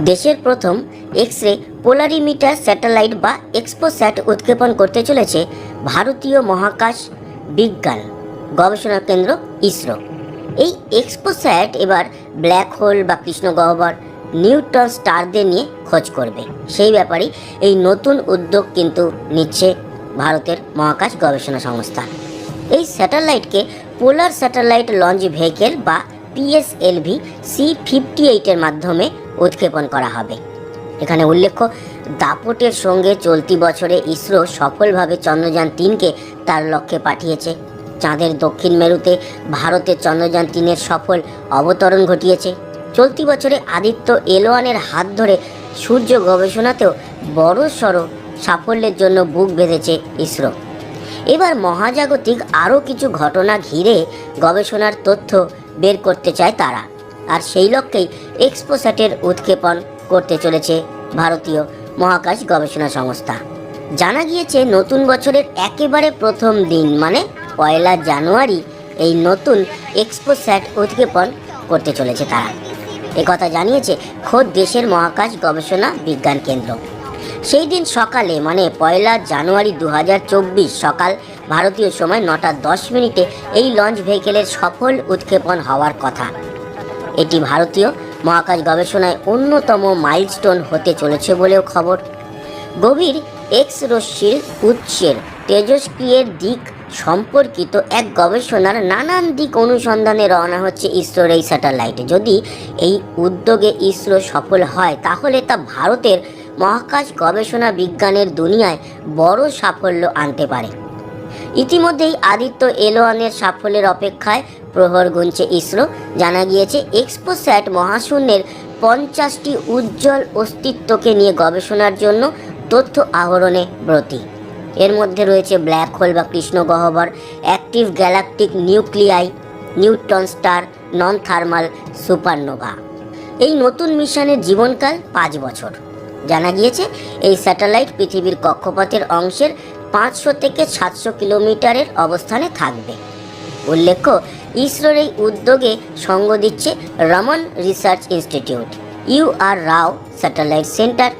দেশের প্রথম X ray polarimeter satellite বা এক্সপোস্যাট উৎক্ষেপণ করতে চলেছে ভারতীয় মহাকাশ বিজ্ঞান গবেষণা কেন্দ্র ইসরো। এই এক্সপোস্যাট এবার ব্ল্যাক হোল বা কৃষ্ণগহ্বর, নিউট্রন স্টারদের নিয়ে খোঁজ করবে। সেই ব্যাপারে এই নতুন উদ্যোগ কিন্তু নিচ্ছে ভারতের মহাকাশ গবেষণা সংস্থা। এই স্যাটেলাইটকে পোলার স্যাটেলাইট লঞ্চ ভেহিকেল বা PSLV C-58 এর মাধ্যমে উৎক্ষেপণ করা হবে। এখানে উল্লেখ্য, দাপটের সঙ্গে চলতি বছরে ইসরো সফলভাবে চন্দ্রযান-3কে তার লক্ষ্যে পাঠিয়েছে। চাঁদের দক্ষিণ মেরুতে ভারতের চন্দ্রযান-3 সফল অবতরণ ঘটিয়েছে। চলতি বছরে আদিত্য L1 এর হাত ধরে সূর্য গবেষণাতেও বড়সড় সাফল্যের জন্য বুক বেঁধেছে ইসরো। এবার মহাজাগতিক আরও কিছু ঘটনা ঘিরে গবেষণার তথ্য বের করতে চায় তারা, আর সেই লক্ষ্যেই এক্সপোস্যাটের উৎক্ষেপণ করতে চলেছে ভারতীয় মহাকাশ গবেষণা সংস্থা। জানা গিয়েছে নতুন বছরের একেবারে প্রথম দিন মানে 1 জানুয়ারি এই নতুন এক্সপোস্যাট উৎক্ষেপণ করতে চলেছে তারা। একথা জানিয়েছে খোদ দেশের মহাকাশ গবেষণা বিজ্ঞান কেন্দ্র। সেই দিন সকালে মানে 1 জানুয়ারি 2024 সকাল ভারতীয় সময় 9:10 এই লঞ্চ ভেহিকেলের সফল উৎক্ষেপণ হওয়ার কথা। এটি ভারতীয় মহাকাশ গবেষণায় অন্যতম মাইলস্টোন হতে চলেছে বলেও খবর। গভীর এক্স রশ্মির উৎসের তেজস্ক্রিয়ের দিক সম্পর্কিত এক গবেষণার নানান দিক অনুসন্ধানে রওনা হচ্ছে ইসরোর এই স্যাটেলাইট। যদি এই উদ্যোগে ইসরো সফল হয় তাহলে তা ভারতের মহাকাশ গবেষণা বিজ্ঞানের দুনিয়ায় বড় সাফল্য আনতে পারে। ইতিমধ্যেই আদিত্য L1 এর সাফল্যের অপেক্ষায় প্রহর গুনছে ইসরো। জানা গিয়েছে এক্সপোস্যাট মহাশূন্যের 50টি উজ্জ্বল অস্তিত্বকে নিয়ে গবেষণার জন্য তথ্য আহরণে ব্রতী। এর মধ্যে রয়েছে ব্ল্যাক হোল বা কৃষ্ণগহ্বর, active galactic nuclei, neutron star, non thermal supernova. এই নতুন মিশনের জীবনকাল 5 বছর। জানা গিয়েছে এই স্যাটেলাইট পৃথিবীর কক্ষপথের অংশের 500 থেকে 700 কিলোমিটারের অবস্থানে থাকবে। উল্লেখ্য, ইসরোর এই উদ্যোগে সঙ্গ দিচ্ছে রমন রিসার্চ ইনস্টিটিউট, UR রাও স্যাটেলাইট সেন্টার।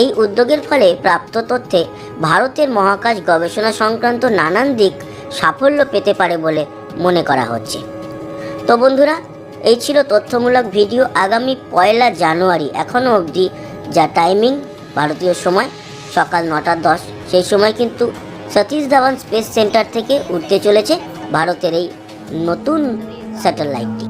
এই উদ্যোগের ফলে প্রাপ্ত তথ্যে ভারতের মহাকাশ গবেষণা সংক্রান্ত নানান দিক সাফল্য পেতে পারে বলে মনে করা হচ্ছে। তো বন্ধুরা, এই ছিল তথ্যমূলক ভিডিও। আগামী 1 জানুয়ারি এখনও অবধি যা টাইমিং ভারতীয় সময় সকাল 9:10, সেই সময় কিন্তু সতীশ ধাওয়ান স্পেস সেন্টার থেকে উঠতে চলেছে ভারতের এই নতুন স্যাটেলাইটটি।